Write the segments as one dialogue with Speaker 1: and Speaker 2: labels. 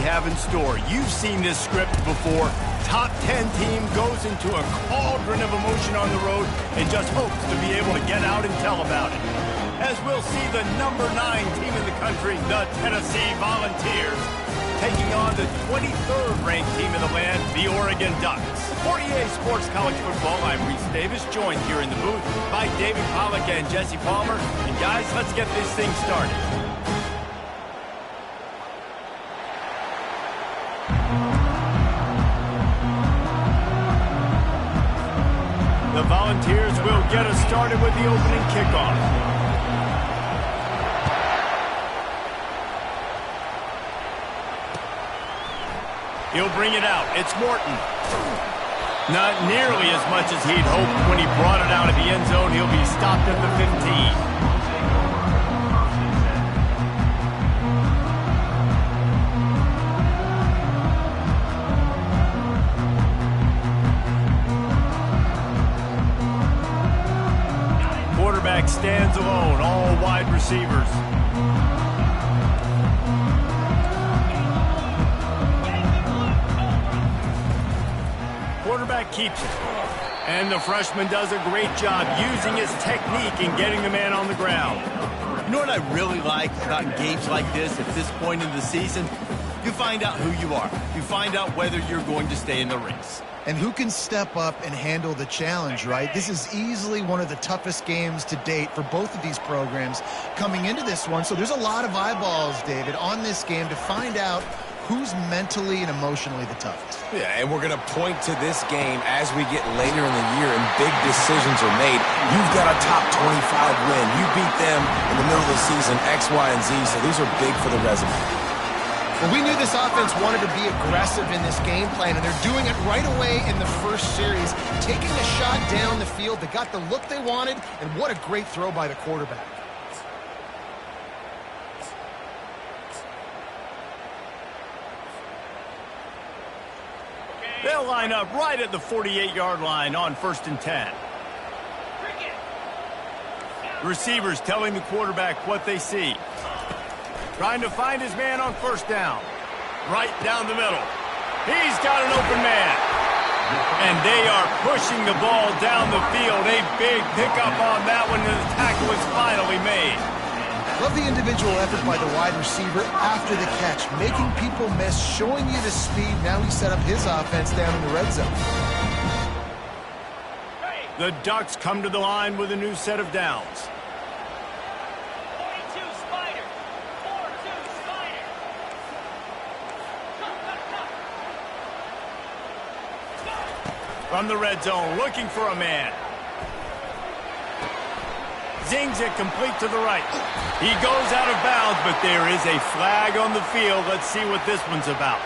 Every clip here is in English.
Speaker 1: have in store. You've seen this script before. Top 10 team goes into a cauldron of emotion on the road and just hopes to be able to get out and tell about it. As we'll see the number 9 team in the country, the Tennessee Volunteers, taking on the 23rd ranked team in the land, the Oregon Ducks. For EA Sports College Football, I'm Reese Davis, joined here in the booth by David Pollack and Jesse Palmer. And guys, let's get this thing started. The Volunteers will get us started with the opening kickoff. He'll bring it out. It's Morton. Not nearly as much as he'd hoped when he brought it out of the end zone. He'll be stopped at the 15. Quarterback stands alone, all wide receivers. Quarterback keeps it. And the freshman does a great job using his technique and getting the man on the ground.
Speaker 2: You know what I really like about games like this at this point in the season? You find out who you are. You find out whether you're going to stay in the race.
Speaker 3: And who can step up and handle the challenge, right? This is easily one of the toughest games to date for both of these programs coming into this one. So there's a lot of eyeballs, David, on this game to find out who's mentally and emotionally the toughest.
Speaker 4: Yeah, and we're going to point to this game as we get later in the year and big decisions are made. You've got a top 25 win. You beat them in the middle of the season, X, Y, and Z, so these are big for the resume.
Speaker 3: Well, we knew this offense wanted to be aggressive in this game plan, and they're doing it right away in the first series, taking a shot down the field. They got the look they wanted, and what a great throw by the quarterback.
Speaker 1: They'll line up right at the 48-yard line on 1st and 10. Receivers telling the quarterback what they see. Trying to find his man on 1st down. Right down the middle. He's got an open man. And they are pushing the ball down the field. A big pickup on that one, and the tackle is finally made.
Speaker 3: Love the individual effort by the wide receiver after the catch, making people miss, showing you the speed. Now he set up his offense down in the red zone.
Speaker 1: The Ducks come to the line with a new set of downs. From the red zone, looking for a man. Zings it complete to the right. He goes out of bounds, but there is a flag on the field. Let's see what this one's about.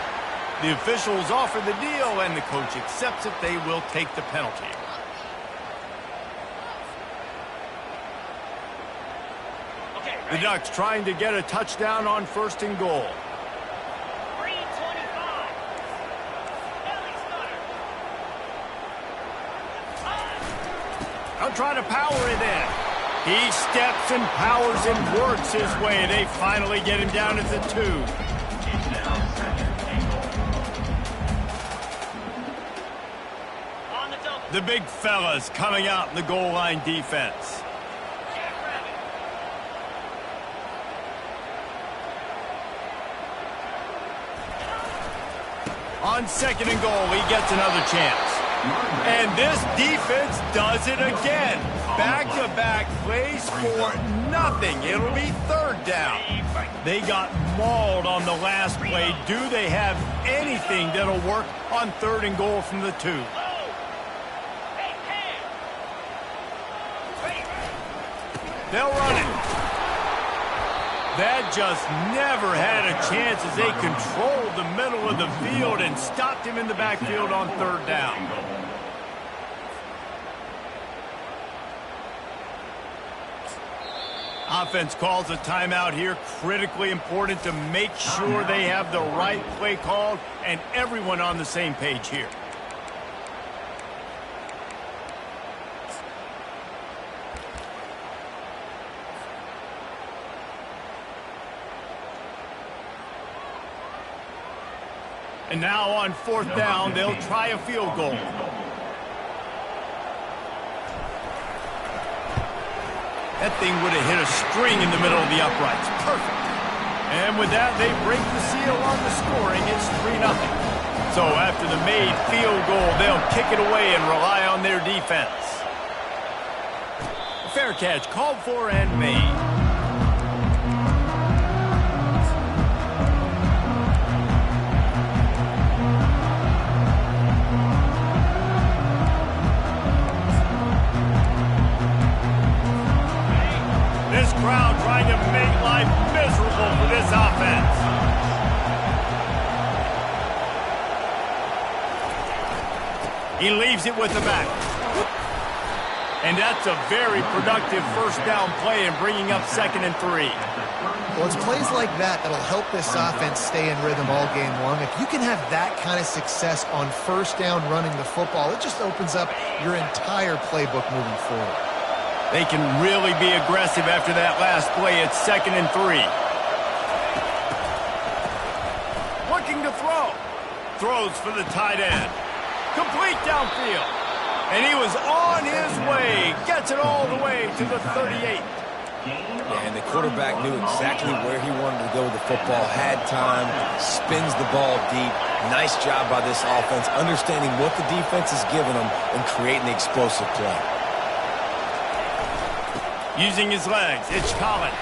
Speaker 1: The officials offer the deal, and the coach accepts it. They will take the penalty. The Ducks trying to get a touchdown on 1st and goal. They'll try to power it in. He steps and powers and works his way. They finally get him down at the 2. The big fellas coming out in the goal line defense. On 2nd and goal, he gets another chance. And this defense does it again. Back-to-back plays for nothing. It'll be 3rd down. They got mauled on the last play. Do they have anything that'll work on 3rd and goal from the 2? They'll run it. That just never had a chance as they controlled the middle of the field and stopped him in the backfield on 3rd down. Offense calls a timeout here. Critically important to make sure they have the right play called and everyone on the same page here. And now on 4th down, they'll try a field goal. That thing would have hit a string in the middle of the uprights. Perfect. And with that, they break the seal on the scoring. It's 3-0. So after the made field goal, they'll kick it away and rely on their defense. Fair catch called for and made. This crowd trying to make life miserable for this offense. He leaves it with the back. And that's a very productive first down play and bringing up 2nd and 3.
Speaker 3: Well, it's plays like that that'll help this offense stay in rhythm all game long. If you can have that kind of success on first down running the football, it just opens up your entire playbook moving forward.
Speaker 1: They can really be aggressive after that last play. It's 2nd and 3. Looking to throw. Throws for the tight end. Complete downfield. And he was on his way. Gets it all the way to the 38.
Speaker 4: And the quarterback knew exactly where he wanted to go with the football. Had time. Spins the ball deep. Nice job by this offense, understanding what the defense is giving them and creating the explosive play.
Speaker 1: Using his legs, it's Collins.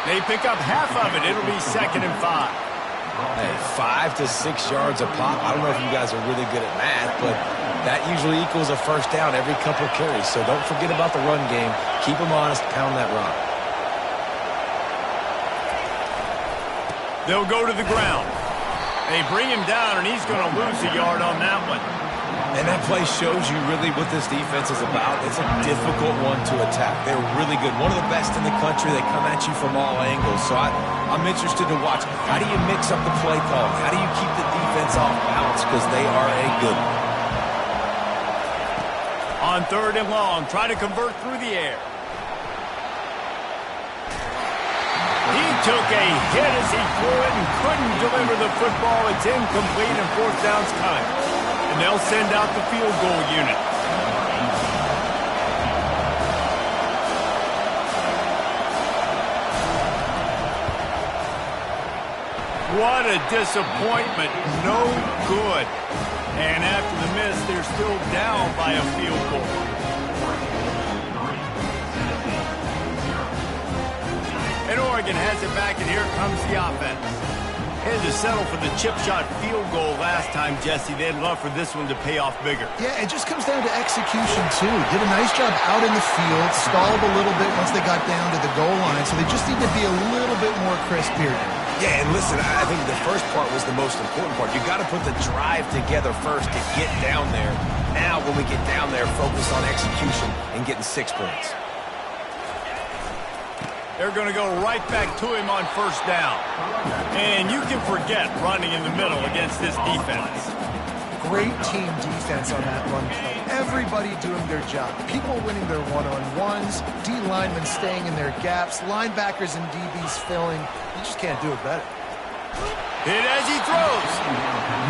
Speaker 1: They pick up half of it. It'll be 2nd and 5.
Speaker 4: Hey, 5 to 6 yards a pop. I don't know if you guys are really good at math, but that usually equals a first down every couple of carries. So don't forget about the run game. Keep them honest. Pound that rock.
Speaker 1: They'll go to the ground. They bring him down, and he's going to lose a yard on that one.
Speaker 4: And that play shows you really what this defense is about. It's a difficult one to attack. They're really good. One of the best in the country. They come at you from all angles. So I'm interested to watch. How do you mix up the play call? How do you keep the defense off balance? Because they are a good one.
Speaker 1: On 3rd and long, try to convert through the air. He took a hit as he threw it and couldn't deliver the football. It's incomplete and 4th down's coming. And they'll send out the field goal unit. What a disappointment. No good. And after the miss, they're still down by a field goal. And Oregon has it back, and here comes the offense. Had to settle for the chip shot field goal last time, Jesse. They'd love for this one to pay off bigger.
Speaker 3: Yeah, it just comes down to execution, too. Did a nice job out in the field, stalled a little bit once they got down to the goal line, so they just need to be a little bit more crisp here.
Speaker 4: Yeah, and listen, I think the first part was the most important part. You got to put the drive together first to get down there. Now, when we get down there, focus on execution and getting 6 points.
Speaker 1: They're going to go right back to him on first down. And you can forget running in the middle against this defense.
Speaker 3: Great team defense on that run play. Everybody doing their job. People winning their one-on-ones, D linemen staying in their gaps, linebackers and DBs filling. You just can't do it better.
Speaker 1: Hit as he throws.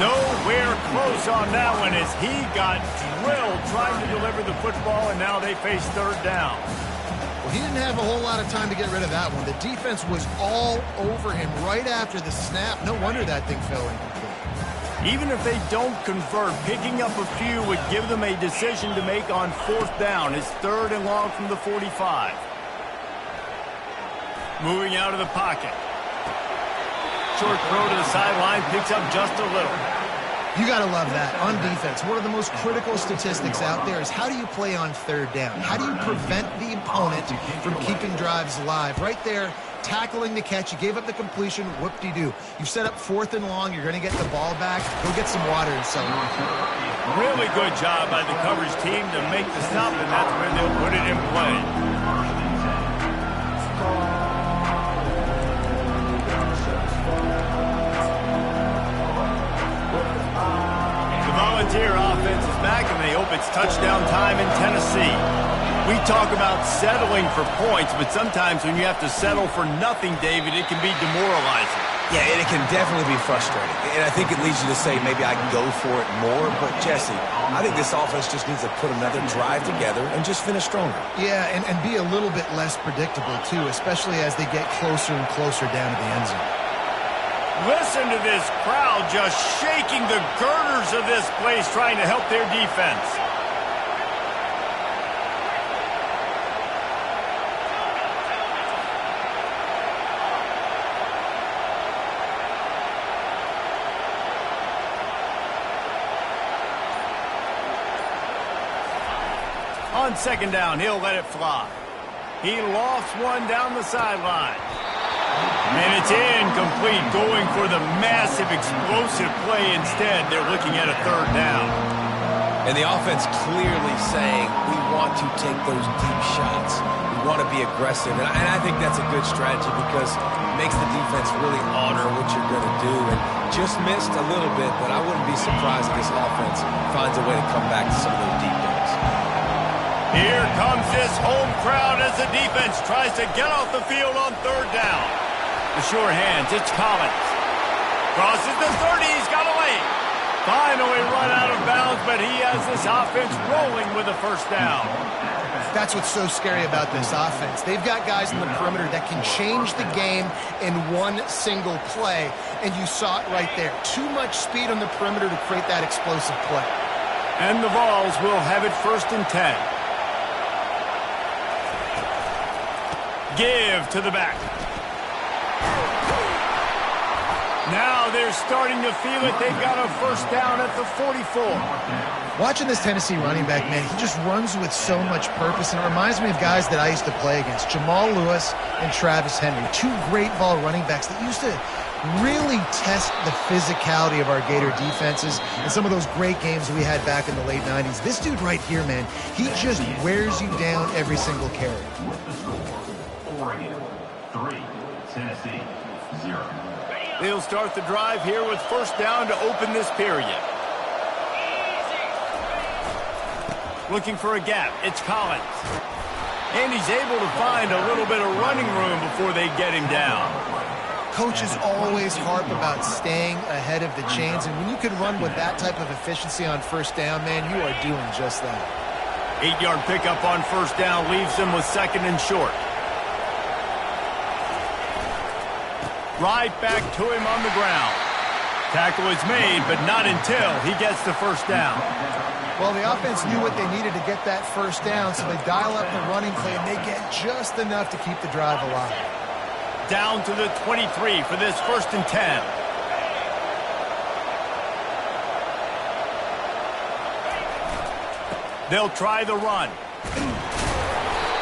Speaker 1: Nowhere close on that one as he got drilled trying to deliver the football, and now they face 3rd down.
Speaker 3: Well, he didn't have a whole lot of time to get rid of that one. The defense was all over him right after the snap. No wonder that thing fell incomplete.
Speaker 1: Even if they don't convert, picking up a few would give them a decision to make on 4th down. It's 3rd and long from the 45. Moving out of the pocket. Short throw to the sideline, picks up just a little.
Speaker 3: You got to love that. On defense, one of the most critical statistics out there is how do you play on 3rd down? How do you prevent the opponent from keeping drives alive? Right there, tackling the catch. You gave up the completion. Whoop-de-doo. You've set up 4th and long. You're going to get the ball back. Go get some water and so on.
Speaker 1: Really good job by the coverage team to make the stop, and that's where they'll put it in play. Volunteer offense is back, and they hope it's touchdown time in Tennessee. We talk about settling for points, but sometimes when you have to settle for nothing, David, it can be demoralizing.
Speaker 4: Yeah, and it can definitely be frustrating. And I think it leads you to say maybe I can go for it more. But, Jesse, I think this offense just needs to put another drive together and just finish stronger.
Speaker 3: Yeah, and be a little bit less predictable, too, especially as they get closer and closer down to the end zone.
Speaker 1: Listen to this crowd just shaking the girders of this place, trying to help their defense. On second down, he'll let it fly. He lofts one down the sideline. And it's incomplete, going for the massive, explosive play instead. They're looking at a third down.
Speaker 4: And the offense clearly saying, we want to take those deep shots. We want to be aggressive. And I think that's a good strategy because it makes the defense really honor what you're going to do. And just missed a little bit, but I wouldn't be surprised if this offense finds a way to come back to some of those deep balls.
Speaker 1: Here comes this home crowd as the defense tries to get off the field on third down. The sure hands, it's Collins. Crosses the 30, he's got a lane. Finally run out of bounds, but he has this offense rolling with a first down.
Speaker 3: That's what's so scary about this offense. They've got guys in the perimeter that can change the game in one single play, and you saw it right there. Too much speed on the perimeter to create that explosive play.
Speaker 1: And the Vols will have it 1st and 10. Give to the back. Now they're starting to feel it. They've got a first down at the 44.
Speaker 3: Watching this Tennessee running back, man, he just runs with so much purpose, and it reminds me of guys that I used to play against, Jamal Lewis and Travis Henry, two great ball running backs that used to really test the physicality of our Gator defenses and some of those great games we had back in the late 90s. This dude right here, man, he just wears you down every single carry.
Speaker 5: Oregon 3, Tennessee 0.
Speaker 1: They'll start the drive here with first down to open this period. Looking for a gap, it's Collins. And he's able to find a little bit of running room before they get him down.
Speaker 3: Coaches always harp about staying ahead of the chains, and when you can run with that type of efficiency on first down, man, you are doing just that.
Speaker 1: 8-yard pickup on first down leaves them with second and short. Right back to him on the ground. Tackle is made, but not until he gets the first down.
Speaker 3: Well, the offense knew what they needed to get that first down, so they dial up the running play, and they get just enough to keep the drive alive.
Speaker 1: Down to the 23 for this 1st and 10. They'll try the run.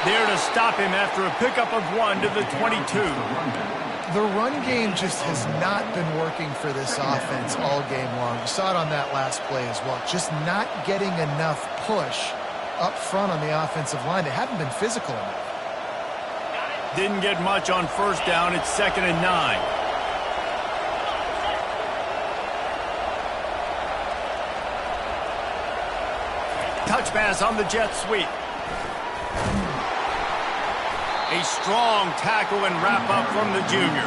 Speaker 1: There to stop him after a pickup of 1 to the 22.
Speaker 3: The run game just has not been working for this offense all game long. You saw it on that last play as well. Just not getting enough push up front on the offensive line. They haven't been physical enough.
Speaker 1: Didn't get much on first down. It's 2nd and 9. Touch pass on the jet sweep. A strong tackle and wrap up from the junior.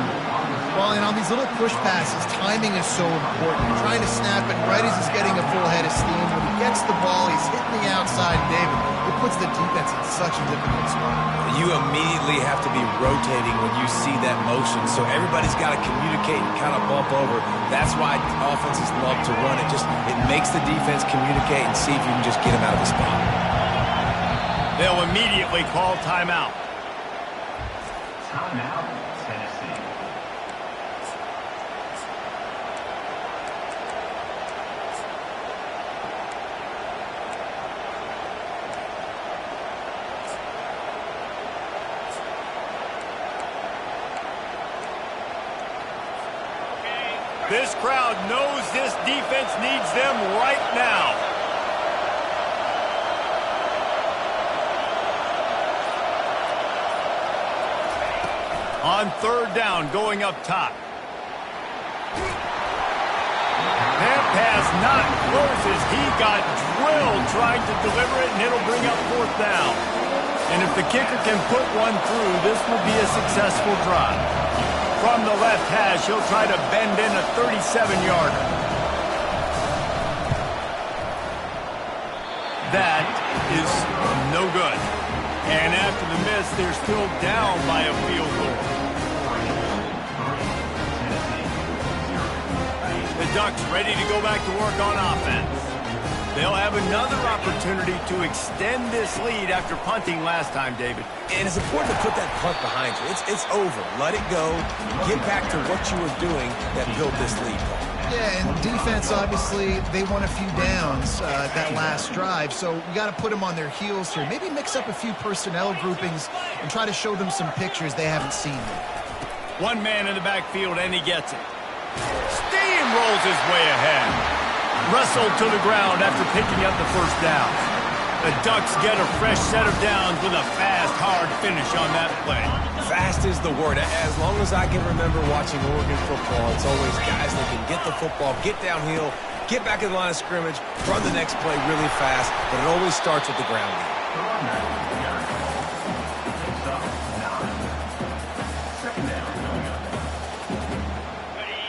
Speaker 3: Well, and on these little push passes, timing is so important. You're trying to snap it right as he's getting a full head of steam. When he gets the ball, he's hitting the outside, David. It puts the defense in such a difficult spot.
Speaker 4: You immediately have to be rotating when you see that motion, so everybody's got to communicate and kind of bump over. That's why offenses love to run it. It makes the defense communicate and see if you can just get him out of the spot.
Speaker 1: They'll immediately call timeout.
Speaker 5: Timeout, Tennessee.
Speaker 1: This crowd knows this defense needs them right now. On third down, going up top. That pass not close as he got drilled trying to deliver it, and it'll bring up fourth down. And if the kicker can put one through, this will be a successful drive. From the left hash, he'll try to bend in a 37-yarder. That is no good. And after the miss, they're still down by a field goal. The Ducks ready to go back to work on offense. They'll have another opportunity to extend this lead after punting last time, David.
Speaker 4: And it's important to put that punt behind you. It's over. Let it go. Get back to what you were doing that built this lead.
Speaker 3: Yeah, and defense, obviously, they won a few downs that last drive, so we got to put them on their heels here. Maybe mix up a few personnel groupings and try to show them some pictures they haven't seen yet.
Speaker 1: One man in the backfield, and he gets it. Steamrolls his way ahead. Wrestled to the ground after picking up the first down. The Ducks get a fresh set of downs with a fast, hard finish on that play.
Speaker 4: Fast is the word. As long as I can remember watching Oregon football, it's always guys that can get the football, get downhill, get back in the line of scrimmage, run the next play really fast, but it always starts with the ground game.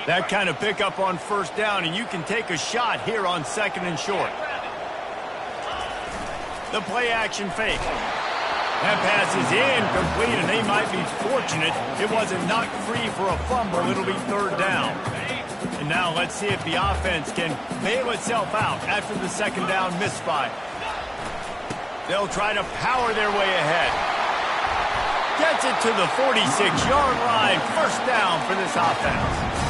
Speaker 1: That kind of pickup on first down, and you can take a shot here on 2nd and short. The play-action fake. That pass is incomplete, and they might be fortunate it wasn't knocked free for a fumble. It'll be 3rd down. And now let's see if the offense can bail itself out after the 2nd down misfire. They'll try to power their way ahead. Gets it to the 46-yard line. 1st down for this offense.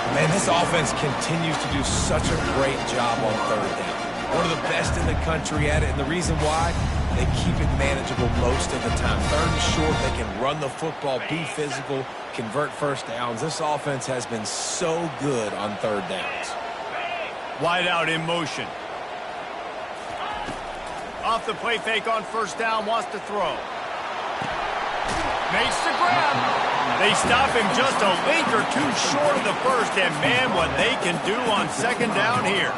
Speaker 4: Man, this offense continues to do such a great job on 3rd down. One of the best in the country at it, and the reason why, they keep it manageable most of the time. 3rd and short, they can run the football, be physical, convert 1st downs. This offense has been so good on 3rd downs.
Speaker 1: Wide out in motion. Off the play fake on 1st down, wants to throw. Makes the grab. They stop him just a link or two short of the first, and man, what they can do on 2nd down here.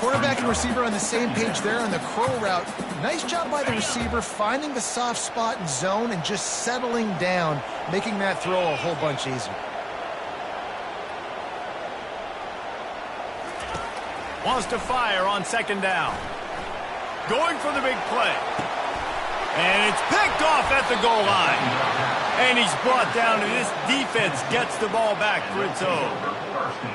Speaker 3: Quarterback and receiver on the same page there on the curl route. Nice job by the receiver finding the soft spot in zone and just settling down, making that throw a whole bunch easier.
Speaker 1: Wants to fire on 2nd down. Going for the big play. And it's picked off at the goal line. And he's brought down, and this defense gets the ball back for its own.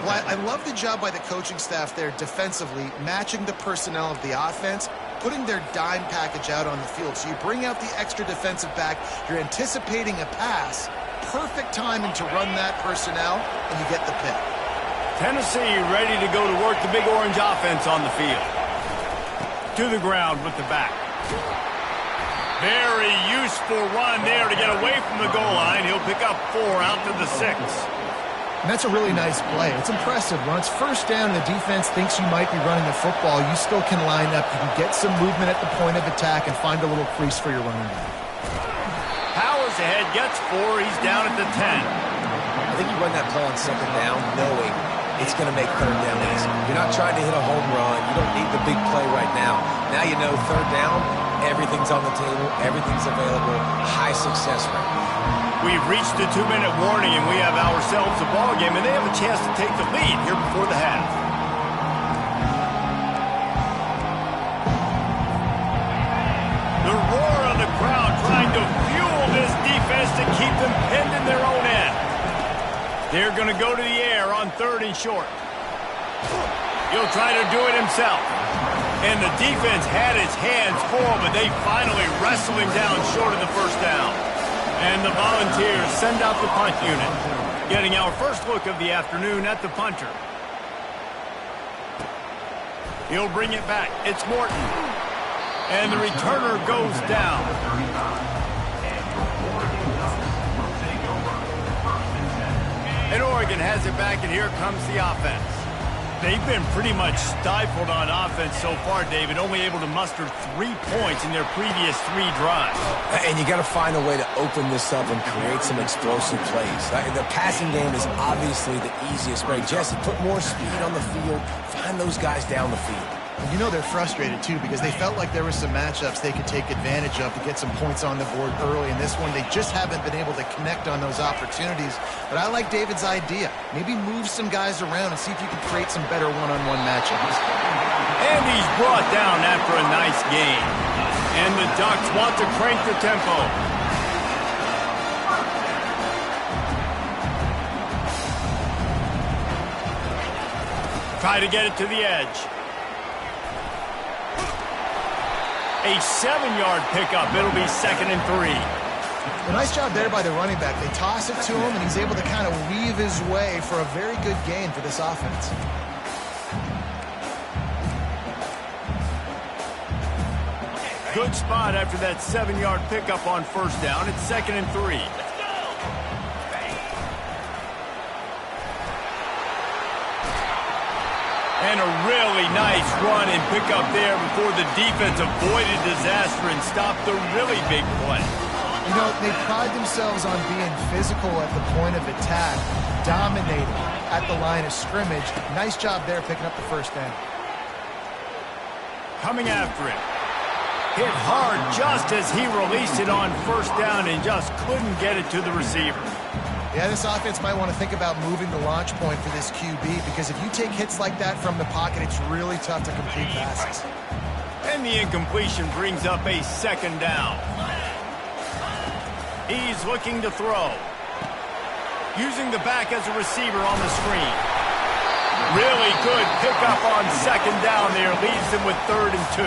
Speaker 3: Well, I love the job by the coaching staff there defensively, matching the personnel of the offense, putting their dime package out on the field. So you bring out the extra defensive back, you're anticipating a pass, perfect timing to run that personnel, and you get the pick.
Speaker 1: Tennessee ready to go to work the Big Orange offense on the field. To the ground with the back. Very useful run there to get away from the goal line. He'll pick up 4 out to the 6.
Speaker 3: And that's a really nice play. It's impressive. When it's 1st down and the defense thinks you might be running the football, you still can line up. You can get some movement at the point of attack and find a little crease for your running back.
Speaker 1: Powers ahead, gets 4. He's down at the 10.
Speaker 4: I think you run that play on 2nd down knowing it's going to make 3rd down easy. You're not trying to hit a home run. You don't need the big play right now. Now you know 3rd down, everything's on the table, everything's available, high success rate.
Speaker 1: We've reached the 2-minute warning, and we have ourselves a ball game, and they have a chance to take the lead here before the half. The roar of the crowd trying to fuel this defense to keep them pinned in their own end. They're going to go to the air on 3rd and short. He'll try to do it himself. And the defense had his hands full, but they finally wrestle him down short of the 1st down. And the Volunteers send out the punt unit, getting our first look of the afternoon at the punter. He'll bring it back. It's Morton. And the returner goes down. And Oregon has it back, and here comes the offense. They've been pretty much stifled on offense so far, David, only able to muster 3 points in their previous 3 drives.
Speaker 4: And you got to find a way to open this up and create some explosive plays. The passing game is obviously the easiest way. Jesse, put more speed on the field. Find those guys down the field.
Speaker 3: You know they're frustrated, too, because they felt like there were some matchups they could take advantage of to get some points on the board early. In this one, they just haven't been able to connect on those opportunities. But I like David's idea. Maybe move some guys around and see if you can create some better one-on-one matchups.
Speaker 1: And he's brought down after a nice game. And the Ducks want to crank the tempo. Try to get it to the edge. A 7-yard pickup. It'll be 2nd and 3.
Speaker 3: A nice job there by the running back. They toss it to him, and he's able to kind of weave his way for a very good gain for this offense.
Speaker 1: Good spot after that 7-yard pickup on 1st down. It's 2nd and 3. And a really nice run and pickup there before the defense avoided disaster and stopped the really big play.
Speaker 3: You know, they pride themselves on being physical at the point of attack, dominating at the line of scrimmage. Nice job there picking up the 1st down.
Speaker 1: Coming after him. Hit hard just as he released it on 1st down and just couldn't get it to the receiver.
Speaker 3: Yeah, this offense might want to think about moving the launch point for this QB, because if you take hits like that from the pocket, it's really tough to complete passes.
Speaker 1: And the incompletion brings up a 2nd down. He's looking to throw. Using the back as a receiver on the screen. Really good pickup on 2nd down there. Leaves them with 3rd and 2.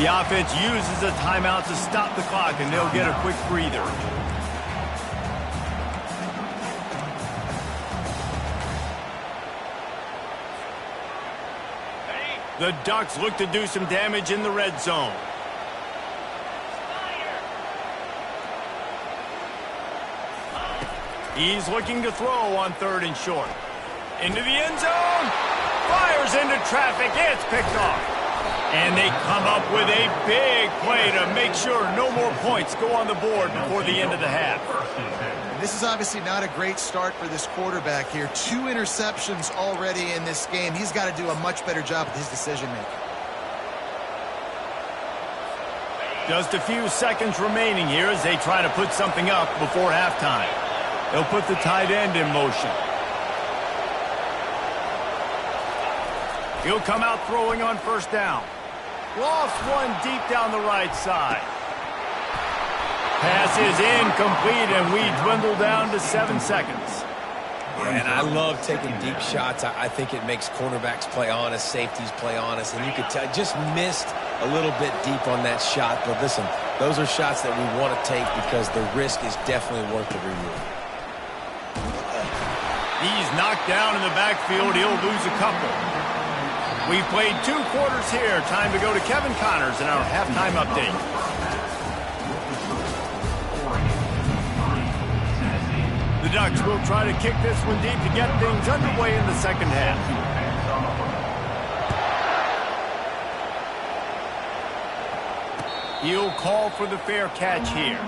Speaker 1: The offense uses a timeout to stop the clock, and they'll get a quick breather. The Ducks look to do some damage in the red zone. He's looking to throw on 3rd and short. Into the end zone. Fires into traffic. It's picked off. And they come up with a big play to make sure no more points go on the board before the end of the half.
Speaker 3: This is obviously not a great start for this quarterback here. 2 interceptions already in this game. He's got to do a much better job with his decision-making.
Speaker 1: Just a few seconds remaining here as they try to put something up before halftime. They'll put the tight end in motion. He'll come out throwing on 1st down. Lost one deep down the right side. Pass is incomplete, and we dwindle down to 7 seconds.
Speaker 4: Yeah, and I love taking deep shots. I think it makes cornerbacks play honest, safeties play honest, and you could tell just missed a little bit deep on that shot. But listen, those are shots that we want to take because the risk is definitely worth the reward.
Speaker 1: He's knocked down in the backfield. He'll lose a couple. We've played 2 quarters here. Time to go to Kevin Connors in our halftime update. The Ducks will try to kick this one deep to get things underway in the 2nd half. He'll call for the fair catch here.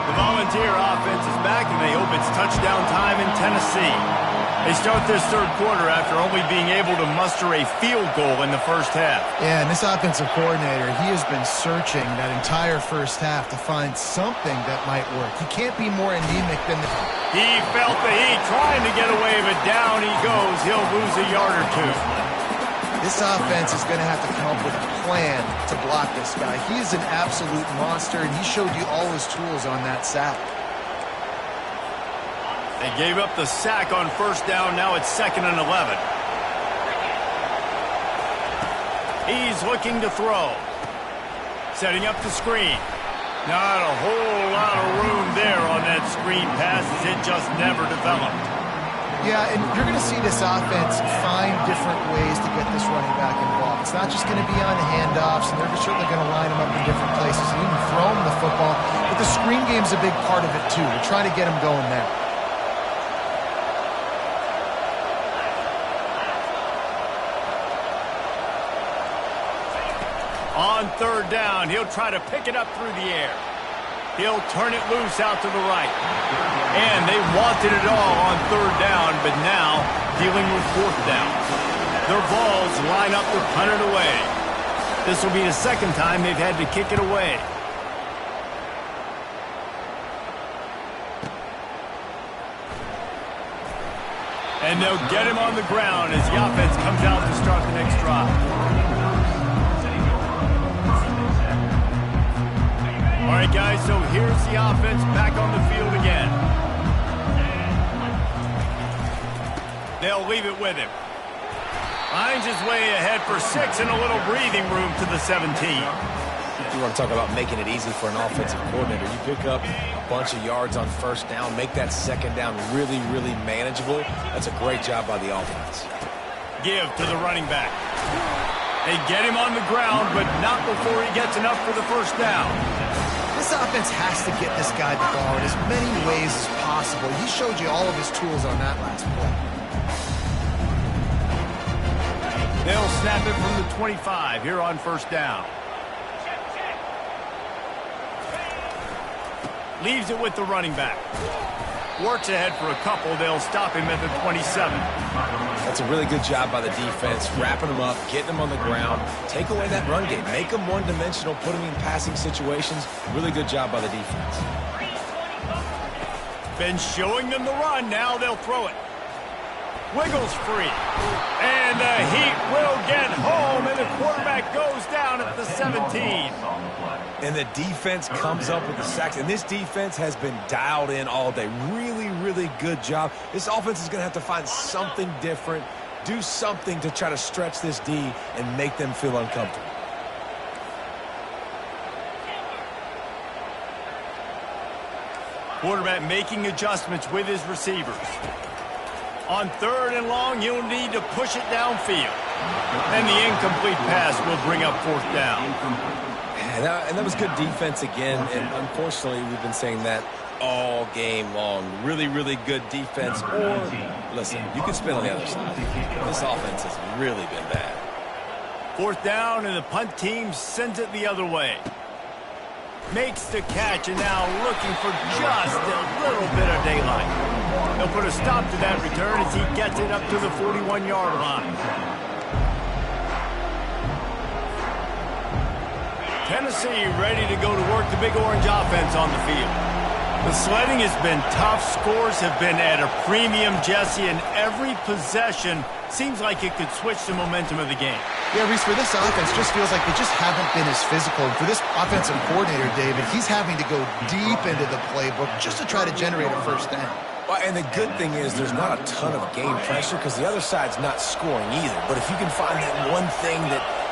Speaker 1: The Volunteer offense is back, and they hope it's touchdown time in Tennessee. They start this 3rd quarter after only being able to muster a field goal in the 1st half.
Speaker 3: Yeah, and this offensive coordinator, he has been searching that entire 1st half to find something that might work. He can't be more anemic than the...
Speaker 1: He felt the heat, trying to get away, but down he goes. He'll lose a yard or 2.
Speaker 3: This offense is going to have to come up with a plan to block this guy. He is an absolute monster, and he showed you all his tools on that sack.
Speaker 1: They gave up the sack on 1st down. Now it's 2nd and 11. He's looking to throw. Setting up the screen. Not a whole lot of room there on that screen pass as it just never developed.
Speaker 3: Yeah, and you're going to see this offense find different ways to get this running back involved. It's not just going to be on handoffs, and they're certainly going to line him up in different places and even throw him the football. But the screen game's a big part of it, too. They're trying to get him going there.
Speaker 1: On third down, he'll try to pick it up through the air. He'll turn it loose out to the right. And they wanted it all on third down, but now dealing with fourth down. Their balls line up to punt it away. This will be the second time they've had to kick it away. And they'll get him on the ground as the offense comes out to start the next drive. All right, guys, so here's the offense back on the field again. They'll leave it with him. Finds his way ahead for 6 and a little breathing room to the 17.
Speaker 4: You want to talk about making it easy for an offensive coordinator. You pick up a bunch of yards on first down, make that second down really, really manageable. That's a great job by the offense.
Speaker 1: Give to the running back. They get him on the ground, but not before he gets enough for the first down.
Speaker 3: This offense has to get this guy the ball in as many ways as possible. He showed you all of his tools on that last play.
Speaker 1: They'll snap it from the 25 here on first down. Leaves it with the running back. Works ahead for a couple. They'll stop him at the 27.
Speaker 4: That's a really good job by the defense, wrapping them up, getting them on the ground, take away that run game, make them one-dimensional, put them in passing situations. Really good job by the defense.
Speaker 1: Been showing them the run. Now they'll throw it. Wiggles free. And the Heat will get home, and the quarterback goes down at the 17.
Speaker 4: And the defense comes up with the sacks. And this defense has been dialed in all day. Really, really good job. This offense is going to have to find something different, do something to try to stretch this D and make them feel uncomfortable.
Speaker 1: Quarterback making adjustments with his receivers. On third and long, he'll need to push it downfield. And the incomplete pass will bring up fourth down.
Speaker 4: And that was good defense again. And unfortunately, we've been saying that all game long. Really, really good defense. Or, listen, you can spin on the other side. This offense has really been bad.
Speaker 1: Fourth down, and the punt team sends it the other way. Makes the catch, and now looking for just a little bit of daylight. They'll put a stop to that return as he gets it up to the 41-yard line. Tennessee ready to go to work the Big Orange offense on the field. The sledding has been tough. Scores have been at a premium, Jesse, and every possession seems like it could switch the momentum of the game.
Speaker 3: Yeah, Reese, for this offense, just feels like they just haven't been as physical. And for this offensive coordinator, David, he's having to go deep into the playbook just to try to generate a first down.
Speaker 4: Well, and the good thing is there's not a ton of game pressure because the other side's not scoring either. But if you can find that one thing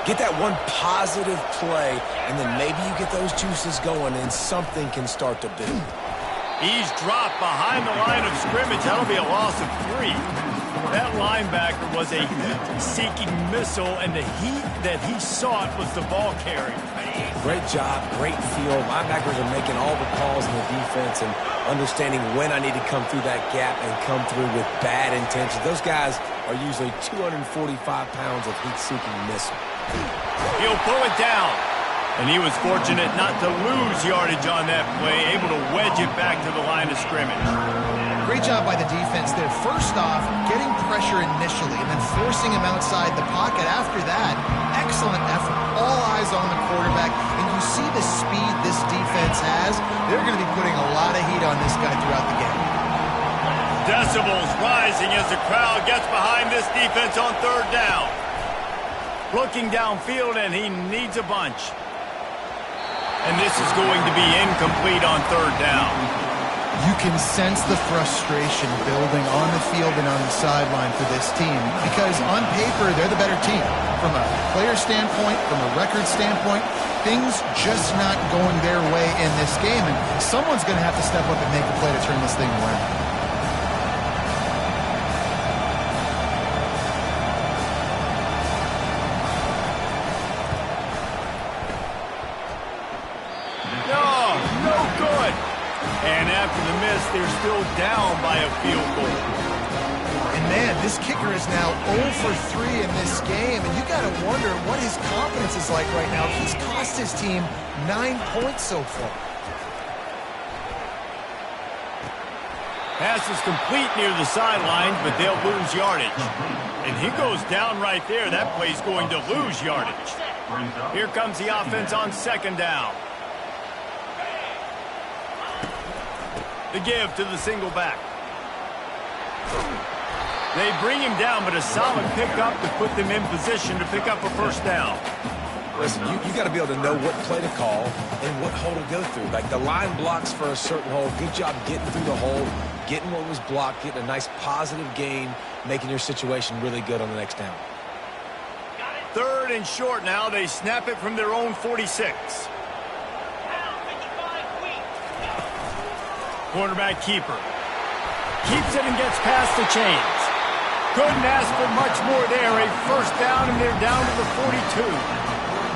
Speaker 4: get that one positive play, and then maybe you get those juices going and something can start to build.
Speaker 1: He's dropped behind the line of scrimmage. That'll be a loss of 3. That linebacker was a heat-seeking missile, and the heat that he sought was the ball carrier.
Speaker 4: Great job, great feel. Linebackers are making all the calls in the defense and understanding when I need to come through that gap and come through with bad intentions. Those guys are usually 245 pounds of heat-seeking missile.
Speaker 1: He'll pull it down. And he was fortunate not to lose yardage on that play, able to wedge it back to the line of scrimmage.
Speaker 3: Great job by the defense there. First off, getting pressure initially and then forcing him outside the pocket after that. Excellent effort. All eyes on the quarterback. And you see the speed this defense has. They're going to be putting a lot of heat on this guy throughout the game.
Speaker 1: Decibels rising as the crowd gets behind this defense on third down. Looking downfield, and he needs a bunch. And this is going to be incomplete on third down.
Speaker 3: You can sense the frustration building on the field and on the sideline for this team because on paper, they're the better team. From a player standpoint, from a record standpoint, things just not going their way in this game. And someone's going to have to step up and make a play to turn this thing around.
Speaker 1: And after the miss, they're still down by a field goal.
Speaker 3: And man, this kicker is now 0 for 3 in this game, and you got to wonder what his confidence is like right now. He's cost his team 9 points so far.
Speaker 1: Pass is complete near the sidelines, but they'll lose yardage. And he goes down right there. That play's going to lose yardage. Here comes the offense on second down. The give to the single back. They bring him down, but a solid pickup to put them in position to pick up a first down.
Speaker 4: Listen, you got to be able to know what play to call and what hole to go through. Like the line blocks for a certain hole. Good job getting through the hole, getting what was blocked, getting a nice positive gain, making your situation really good on the next down.
Speaker 1: Third and short now. They snap it from their own 46. Quarterback keeper. Keeps it and gets past the chains. Couldn't ask for much more there. A first down, and they're down to the 42.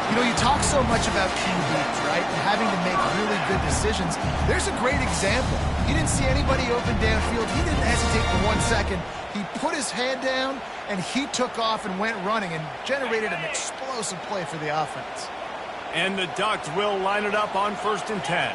Speaker 3: You know, you talk so much about QBs, right, and having to make really good decisions. There's a great example. He didn't see anybody open downfield. He didn't hesitate for 1 second. He put his head down, and he took off and went running and generated an explosive play for the offense.
Speaker 1: And the Ducks will line it up on 1st and 10.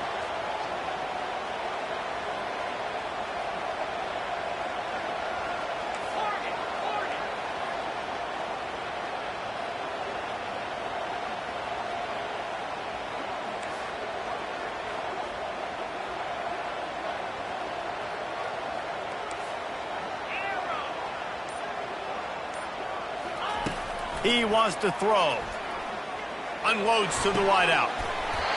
Speaker 1: He wants to throw. Unloads to the wideout.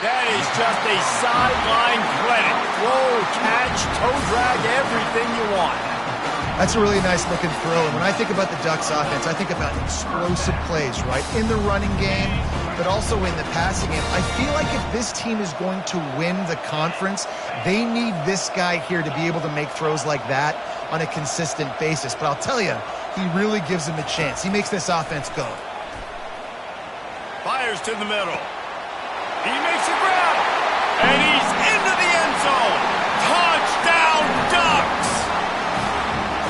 Speaker 1: That is just a sideline credit. Throw, catch, toe drag, everything you want.
Speaker 3: That's a really nice looking throw. And when I think about the Ducks offense, I think about explosive plays, right? In the running game, but also in the passing game. I feel like if this team is going to win the conference, they need this guy here to be able to make throws like that on a consistent basis. But I'll tell you, he really gives him a chance. He makes this offense go.
Speaker 1: Fires to the middle. He makes a grab. And he's into the end zone. Touchdown, Ducks!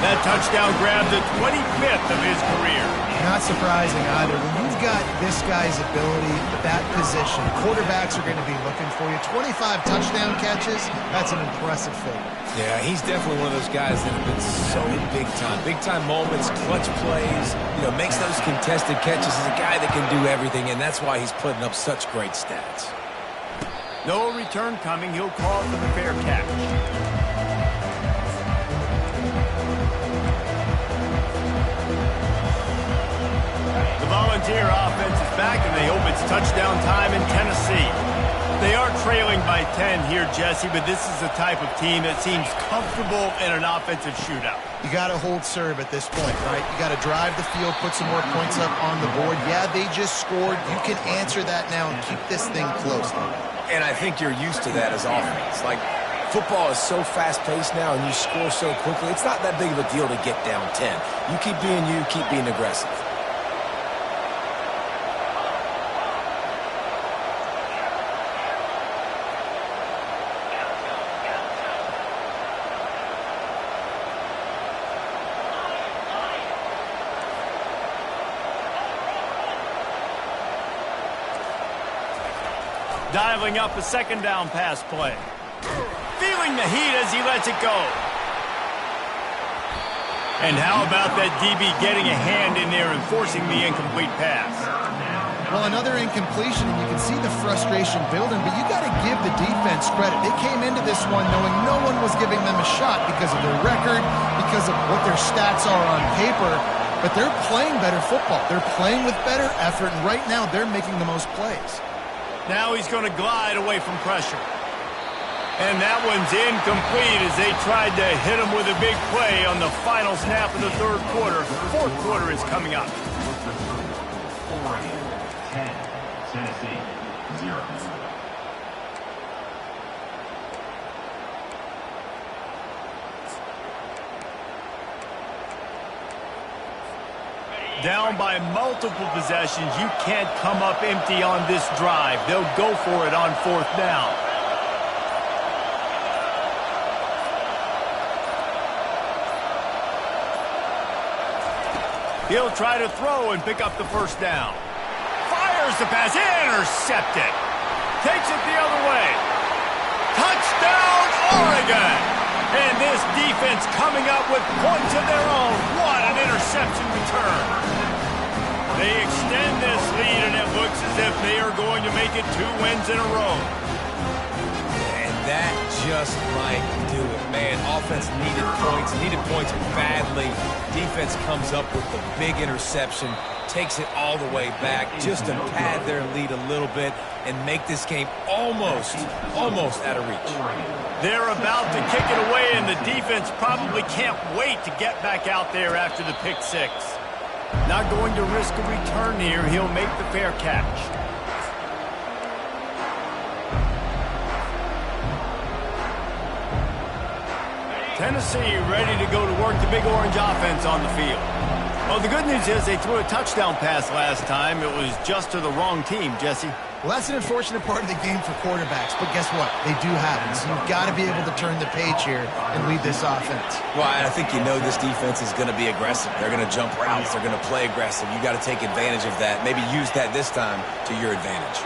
Speaker 1: That touchdown grab, the 25th of his career.
Speaker 3: Not surprising either. When you've got this guy's ability, that position, quarterbacks are going to be looking for you. 25 touchdown catches, that's an impressive figure.
Speaker 4: Yeah, he's definitely one of those guys that have been so big time. Big time moments, clutch plays, makes those contested catches. He's a guy that can do everything, and that's why he's putting up such great stats.
Speaker 1: No return coming. He'll call for the fair catch. The Volunteer offense is back, and they hope it's touchdown time in Tennessee. They are trailing by 10 here, Jesse, but this is the type of team that seems comfortable in an offensive shootout.
Speaker 3: You got to hold serve at this point, right? You got to drive the field, put some more points up on the board. Yeah, they just scored. You can answer that now and keep this thing close.
Speaker 4: And I think you're used to that as offense. Like, football is so fast-paced now, and you score so quickly. It's not that big of a deal to get down 10. You keep being you, keep being aggressive.
Speaker 1: Dialing up a second down pass play. Feeling the heat as he lets it go. And how about that DB getting a hand in there and forcing the incomplete pass?
Speaker 3: Well, another incompletion, and you can see the frustration building, but you got to give the defense credit. They came into this one knowing no one was giving them a shot because of their record, because of what their stats are on paper, but they're playing better football. They're playing with better effort, and right now they're making the most plays.
Speaker 1: Now he's going to glide away from pressure. And that one's incomplete as they tried to hit him with a big play on the final snap of the third quarter. Fourth quarter is coming up.
Speaker 5: Oregon 10, Tennessee 0.
Speaker 1: Down by multiple possessions, you can't come up empty on this drive. They'll go for it on fourth down. He'll try to throw and pick up the first down. Fires the pass, intercepted. Takes it the other way. Touchdown, Oregon! And this defense coming up with points of their own. What an interception return. They extend this lead, and it looks as if they are going to make it 2 wins in a row.
Speaker 4: And that just might do it, man. Offense needed points badly. Defense comes up with the big interception, takes it all the way back just to pad their lead a little bit and make this game almost out of reach.
Speaker 1: They're about to kick it away, and the defense probably can't wait to get back out there after the pick six. Not going to risk a return here. He'll make the fair catch. Tennessee ready to go to work the Big Orange offense on the field. Well, the good news is they threw a touchdown pass last time. It was just to the wrong team, Jesse.
Speaker 3: Well, that's an unfortunate part of the game for quarterbacks, but guess what? They do happen, so you've got to be able to turn the page here and lead this offense.
Speaker 4: Well, I think you know this defense is going to be aggressive. They're going to jump routes. They're going to play aggressive. You got to take advantage of that. Maybe use that this time to your advantage.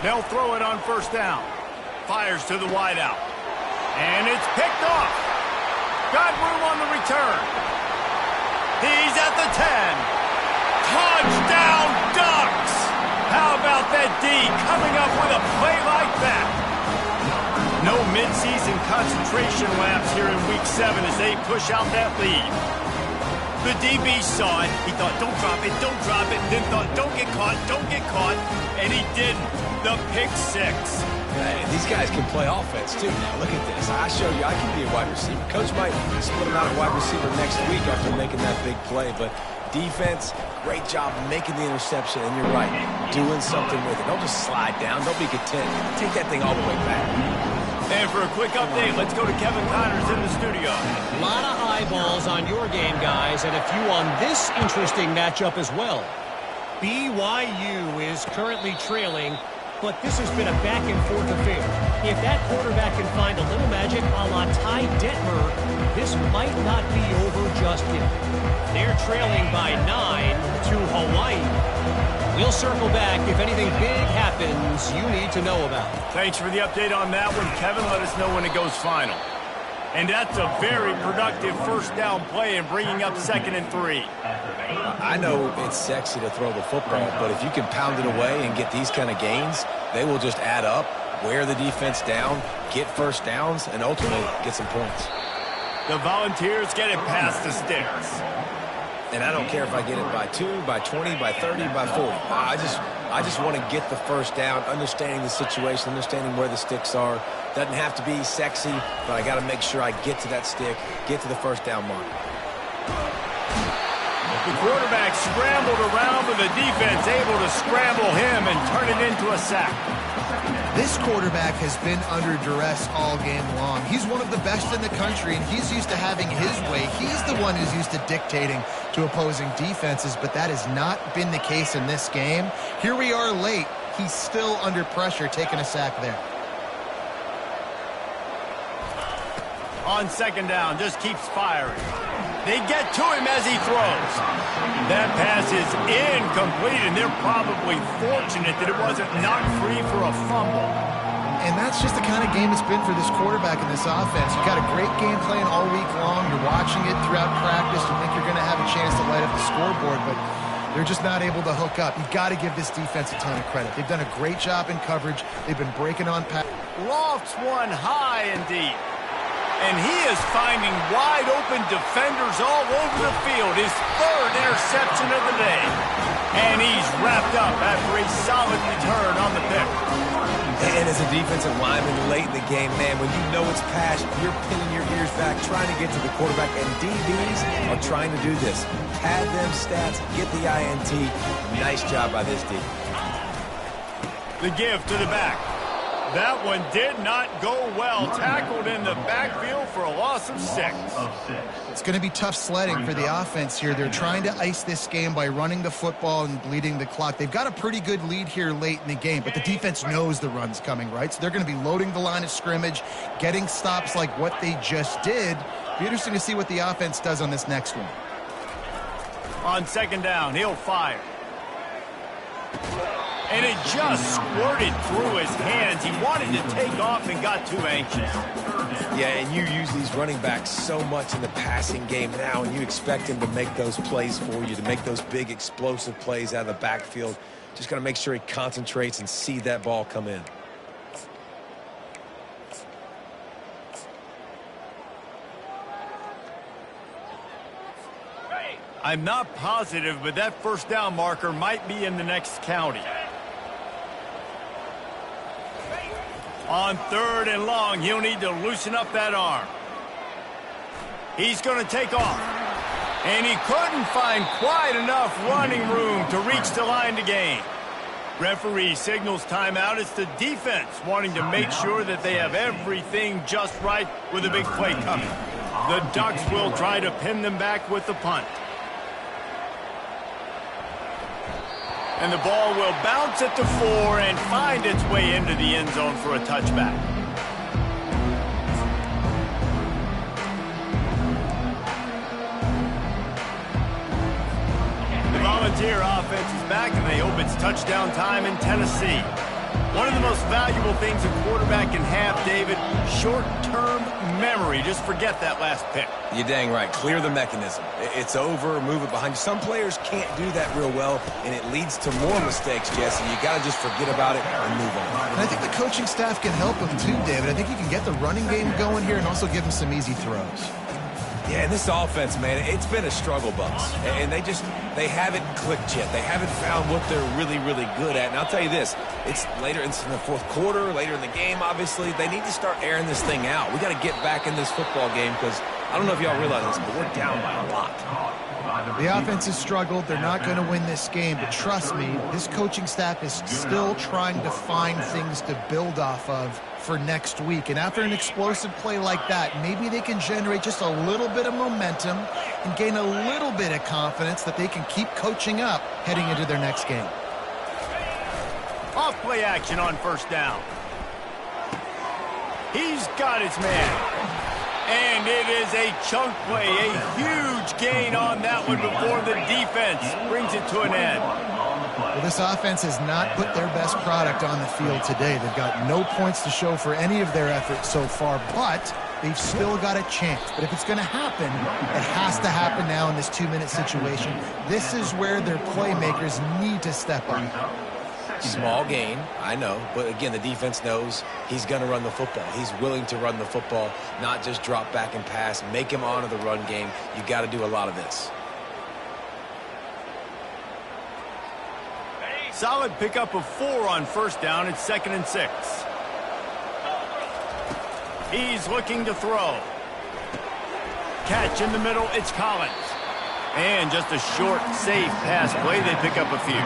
Speaker 1: They'll throw it on first down. Fires to the wideout. And it's picked off. Got room on the return. He's at the 10. Touchdown, Ducks! How about that D coming up with a play like that? No midseason concentration laps here in Week 7 as they push out that lead. The DB saw it. He thought, don't drop it, don't drop it. Then thought, don't get caught, don't get caught. And he didn't. The pick six.
Speaker 4: Hey, these guys can play offense, too. Now, look at this. I show you I can be a wide receiver. Coach might split him out at wide receiver next week after making that big play. But defense, great job making the interception. And you're right, doing something with it. Don't just slide down. Don't be content. Take that thing all the way back.
Speaker 1: And for a quick update, let's go to Kevin Connors in the studio.
Speaker 6: A lot of eyeballs on your game, guys, and a few on this interesting matchup as well. BYU is currently trailing, but this has been a back-and-forth affair. If that quarterback can find a little magic a la Ty Detmer, this might not be over just yet. They're trailing by 9 to Hawaii. We'll circle back. If anything big happens, you need to know about it.
Speaker 1: Thanks for the update on that one, Kevin. Let us know when it goes final. And that's a very productive first down play and bringing up 2nd and 3.
Speaker 4: I know it's sexy to throw the football, but if you can pound it away and get these kind of gains, they will just add up, wear the defense down, get first downs, and ultimately get some points.
Speaker 1: The Volunteers get it past the sticks.
Speaker 4: And I don't care if I get it by 2, by 20, by 30, by 40. I just want to get the first down, understanding the situation, understanding where the sticks are. Doesn't have to be sexy, but I got to make sure I get to that stick, get to the first down mark.
Speaker 1: The quarterback scrambled around, but the defense able to scramble him and turn it into a sack.
Speaker 3: This quarterback has been under duress all game long. He's one of the best in the country, and he's used to having his way. He's the one who's used to dictating to opposing defenses, but that has not been the case in this game. Here we are late. He's still under pressure, taking a sack there.
Speaker 1: On 2nd down, just keeps firing. They get to him as he throws. That pass is incomplete, and they're probably fortunate that it wasn't knocked free for a fumble.
Speaker 3: And that's just the kind of game it's been for this quarterback in this offense. You've got a great game plan all week long. You're watching it throughout practice. You think you're going to have a chance to light up the scoreboard, but they're just not able to hook up. You've got to give this defense a ton of credit. They've done a great job in coverage. They've been breaking on pass.
Speaker 1: Lofts one high and deep. And he is finding wide-open defenders all over the field. His 3rd interception of the day. And he's wrapped up after a solid return on the pick.
Speaker 4: And as a defensive lineman late in the game, man, when you know it's pass, you're pinning your ears back, trying to get to the quarterback. And DBs are trying to do this. Pad them stats, get the INT. Nice job by this D.
Speaker 1: The give to the back. That one did not go well. Tackled in the backfield for a loss of 6.
Speaker 3: It's going to be tough sledding for the offense here. They're trying to ice this game by running the football and bleeding the clock. They've got a pretty good lead here late in the game, but the defense knows the run's coming, right? So they're going to be loading the line of scrimmage, getting stops like what they just did. Be interesting to see what the offense does on this next one.
Speaker 1: On second down, he'll fire. And it just squirted through his hands. He wanted to take off and got too anxious.
Speaker 4: Yeah, and you use these running backs so much in the passing game now, and you expect him to make those plays for you, to make those big explosive plays out of the backfield. Just got to make sure he concentrates and see that ball come in.
Speaker 1: I'm not positive, but that first down marker might be in the next county. On third and long, he'll need to loosen up that arm. He's going to take off. And he couldn't find quite enough running room to reach the line to gain. Referee signals timeout. It's the defense wanting to make sure that they have everything just right with a big play coming. The Ducks will try to pin them back with the punt. And the ball will bounce at the 4 and find its way into the end zone for a touchback. The Volunteer offense is back, and they hope it's touchdown time in Tennessee. One of the most valuable things a quarterback can have, David, short-term memory. Just forget that last pick.
Speaker 4: You're dang right. Clear the mechanism. It's over, move it behind you. Some players can't do that real well, and it leads to more mistakes, Jesse. You got to just forget about it and move on.
Speaker 3: And I think the coaching staff can help him too, David. I think he can get the running game going here and also give him some easy throws.
Speaker 4: Yeah, and this offense, man, it's been a struggle bus. And they haven't clicked yet. They haven't found what they're really, really good at. And I'll tell you this, it's later in the fourth quarter, later in the game, obviously. They need to start airing this thing out. We got to get back in this football game because I don't know if y'all realize this, but we're down by a lot.
Speaker 3: The offense has struggled. They're not going to win this game, but trust me, this coaching staff is still trying to find things to build off of for next week. And after an explosive play like that, maybe they can generate just a little bit of momentum and gain a little bit of confidence that they can keep coaching up heading into their next game.
Speaker 1: Off play action on first down. He's got his man. And it is a chunk play, a huge gain on that one before the defense brings it to an end.
Speaker 3: Well, this offense has not put their best product on the field today. They've got no points to show for any of their efforts so far, but they've still got a chance. But if it's going to happen, it has to happen now in this 2-minute situation. This is where their playmakers need to step up.
Speaker 4: Small gain, I know, but again, the defense knows he's going to run the football. He's willing to run the football, not just drop back and pass, make him honor the run game. You got to do a lot of this.
Speaker 1: Solid pickup of 4 on first down. It's 2nd and 6. He's looking to throw. Catch in the middle. It's Collins. And just a short, safe pass play. They pick up a few.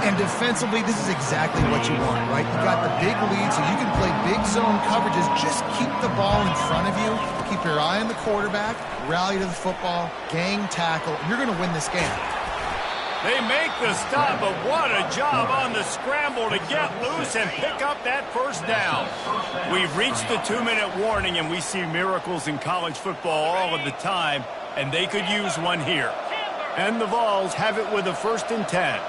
Speaker 3: And defensively, this is exactly what you want, right? You got the big lead, so you can play big zone coverages. Just keep the ball in front of you. Keep your eye on the quarterback. Rally to the football. Gang tackle. You're going to win this game.
Speaker 1: They make the stop, but what a job on the scramble to get loose and pick up that first down. We've reached the 2-minute warning, and we see miracles in college football all of the time, and they could use one here. And the Vols have it with a 1st and 10.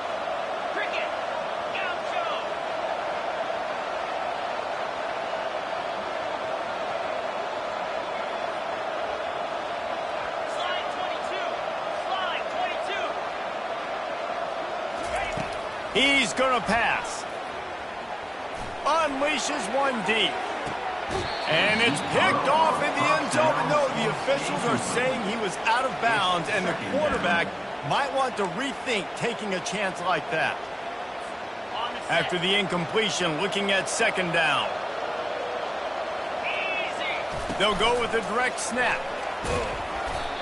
Speaker 1: He's going to pass. Unleashes one deep. And it's picked off in the end zone. No, the officials are saying he was out of bounds, and the quarterback might want to rethink taking a chance like that. After the incompletion, looking at 2nd down. They'll go with a direct snap.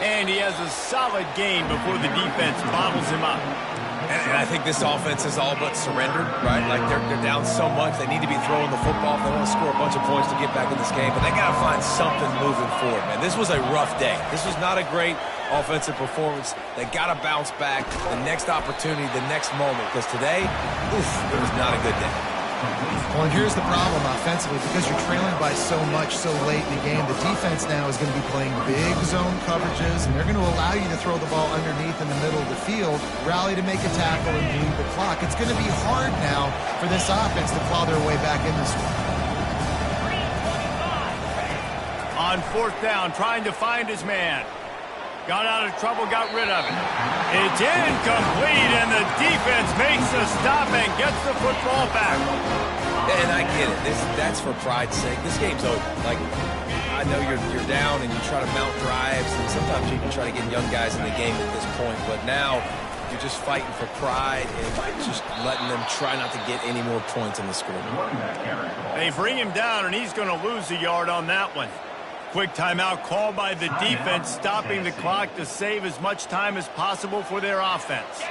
Speaker 1: And he has a solid gain before the defense bottles him up.
Speaker 4: And I think this offense is all but surrendered, right? Like they're down so much. They need to be throwing the football if they want to score a bunch of points to get back in this game. But they got to find something moving forward, man. This was a rough day. This was not a great offensive performance. They got to bounce back the next opportunity, the next moment. Because today, it was not a good day.
Speaker 3: Well, and here's the problem offensively. Because you're trailing by so much so late in the game, the defense now is going to be playing big zone coverages, and they're going to allow you to throw the ball underneath in the middle of the field, rally to make a tackle, and bleed the clock. It's going to be hard now for this offense to claw their way back in this one.
Speaker 1: On fourth down, trying to find his man. Got out of trouble, got rid of it. It's incomplete, and the defense makes a stop and gets the football back.
Speaker 4: And I get it. That's for pride's sake. This game's over. Like, I know you're down and you try to mount drives, and sometimes you can try to get young guys in the game at this point. But now you're just fighting for pride and just letting them try not to get any more points in the score.
Speaker 1: They bring him down, and he's going to lose a yard on that one. Quick timeout called by the defense, stopping the clock to save as much time as possible for their offense.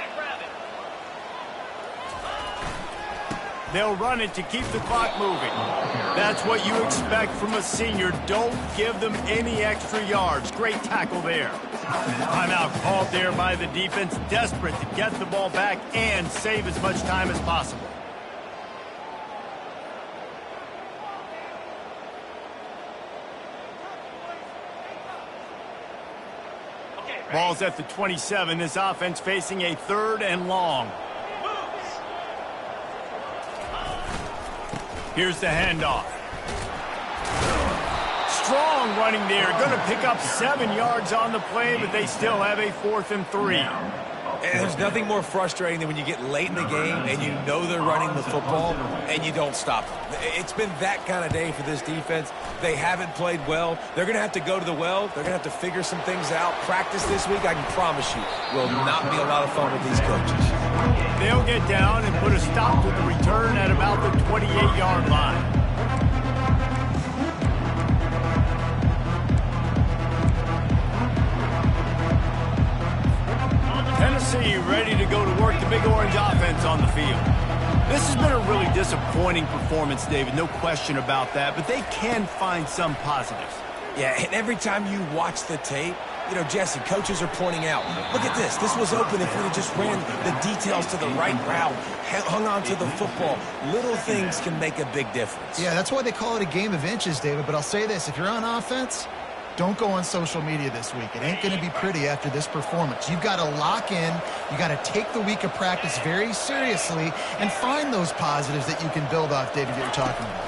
Speaker 1: They'll run it to keep the clock moving. That's what you expect from a senior. Don't give them any extra yards. Great tackle there. Timeout called there by the defense, desperate to get the ball back and save as much time as possible. Ball's at the 27. This offense facing a 3rd and long. Here's the handoff. Strong running there. Going to pick up 7 yards on the play, but they still have a 4th and 3.
Speaker 4: And there's nothing more frustrating than when you get late in the game and you know they're running the football and you don't stop them. It's been that kind of day for this defense. They haven't played well. They're going to have to go to the well. They're going to have to figure some things out. Practice this week, I can promise you, will not be a lot of fun with these coaches.
Speaker 1: They'll get down and put a stop to the return at about the 28-yard line. Tennessee ready to go to work, the Big Orange offense on the field. This has been a really disappointing performance, David, no question about that, but they can find some positives.
Speaker 4: Yeah, and every time you watch the tape, you know, Jesse, coaches are pointing out, look at this. This was open if we just ran the details to the right route, hung on to the football. Little things can make a big difference.
Speaker 3: Yeah, that's why they call it a game of inches, David, but I'll say this. If you're on offense, don't go on social media this week. It ain't going to be pretty after this performance. You've got to lock in. You got to take the week of practice very seriously and find those positives that you can build off, David, that you're talking about.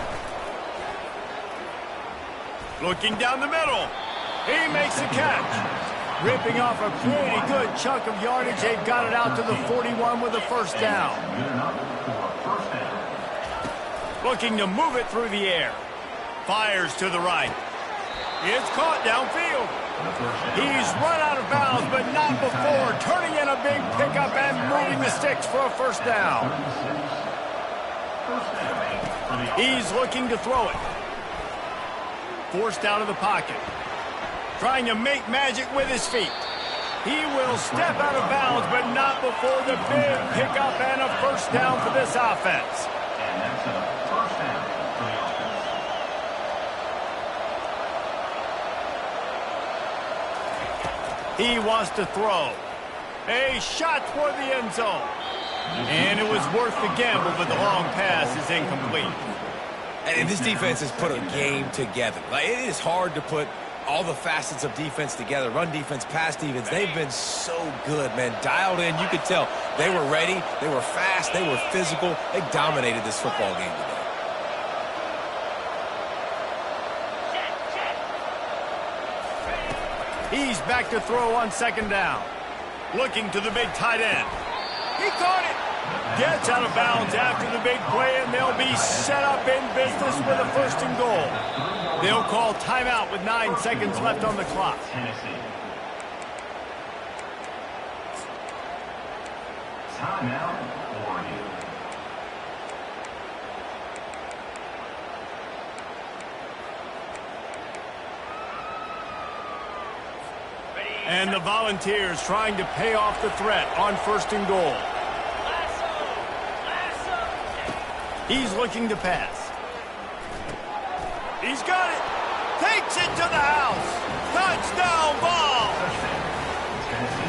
Speaker 1: Looking down the middle. He makes the catch. Ripping off a pretty good chunk of yardage. They've got it out to the 41 with a 1st down. Looking to move it through the air. Fires to the right. It's caught downfield. He's run out of bounds, but not before. Turning in a big pickup and moving the sticks for a 1st down. He's looking to throw it. Forced out of the pocket. Trying to make magic with his feet. He will step out of bounds, but not before the big pickup and a 1st down for this offense.
Speaker 5: And that's a 1st down for the offense.
Speaker 1: He wants to throw. A shot toward the end zone. And it was worth the gamble, but the long pass is incomplete.
Speaker 4: And this defense has put a game together. Like, it is hard to put all the facets of defense together. Run defense, pass defense. They've been so good, man. Dialed in. You could tell they were ready. They were fast. They were physical. They dominated this football game today.
Speaker 1: He's back to throw on 2nd down. Looking to the big tight end. He caught it. Gets out of bounds after the big play, and they'll be set up in business with a 1st and goal. They'll call timeout with 9 seconds left on the clock.
Speaker 5: Tennessee. Timeout, Oregon.
Speaker 1: And the Volunteers trying to pay off the threat on 1st and goal. He's looking to pass. He's got it. Takes it to the house. Touchdown ball.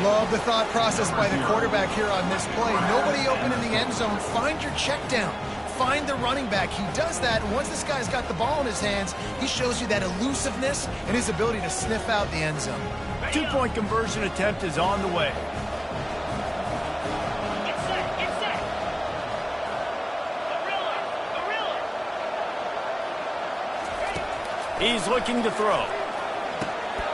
Speaker 3: Love the thought process by the quarterback here on this play. Nobody open in the end zone. Find your check down. Find the running back. He does that, and once this guy's got the ball in his hands, he shows you that elusiveness and his ability to sniff out the end zone.
Speaker 1: 2-point conversion attempt is on the way. He's looking to throw.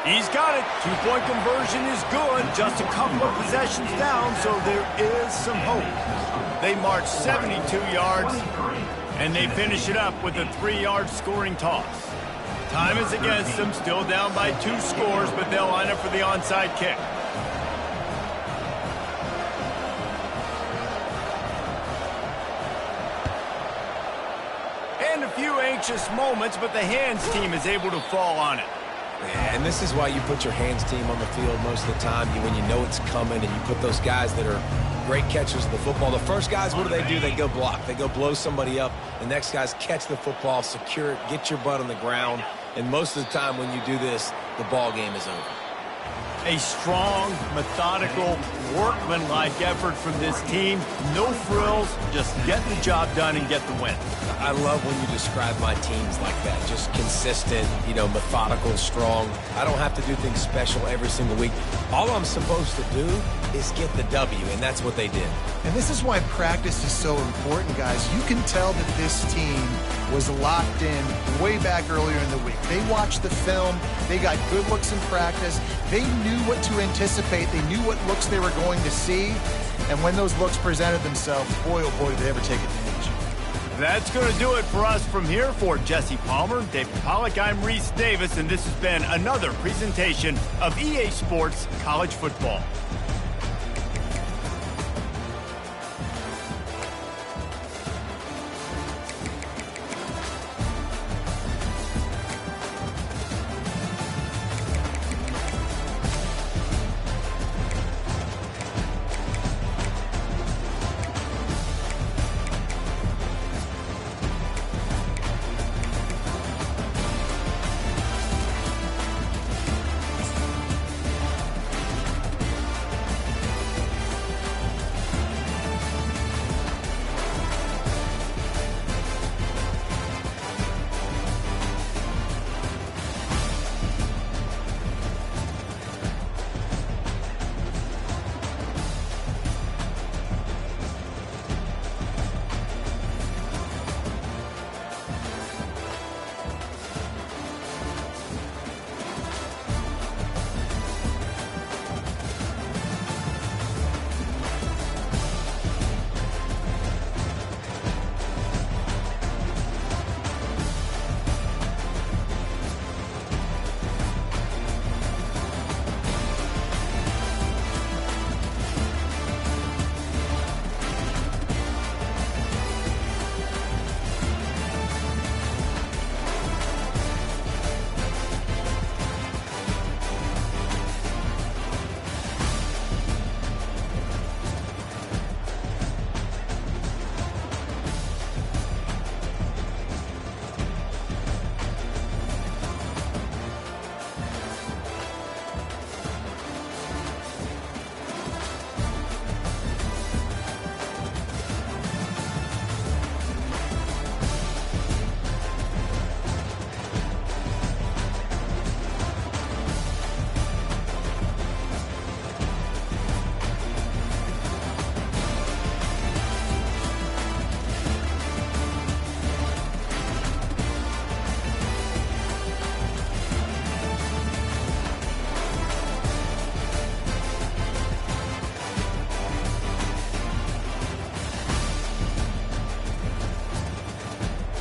Speaker 1: He's got it. 2-point conversion is good. Just a couple of possessions down, so there is some hope. They march 72 yards, and they finish it up with a 3-yard scoring toss. Time is against them, still down by 2 scores, but they'll line up for the onside kick. And a few anxious moments, but the hands team is able to fall on it.
Speaker 4: And this is why you put your hands team on the field most of the time. When you know it's coming, and you put those guys that are great catchers of the football. The first guys, what do? They go block. They go blow somebody up. The next guys catch the football, secure it, get your butt on the ground. And most of the time when you do this, the ball game is over.
Speaker 1: A strong, methodical, workmanlike effort from this team. No frills, just get the job done and get the win.
Speaker 4: I love when you describe my teams like that. Just consistent, methodical, strong. I don't have to do things special every single week. All I'm supposed to do is get the W, and that's what they did.
Speaker 3: And this is why practice is so important, guys. You can tell that this team was locked in way back earlier in the week. They watched the film. They got good looks in practice. They knew what to anticipate. They knew what looks they were going to see. And when those looks presented themselves, boy, oh boy, did they ever take advantage.
Speaker 1: That's going to do it for us from here. For Jesse Palmer, David Pollack, I'm Reese Davis, and this has been another presentation of EA Sports College Football.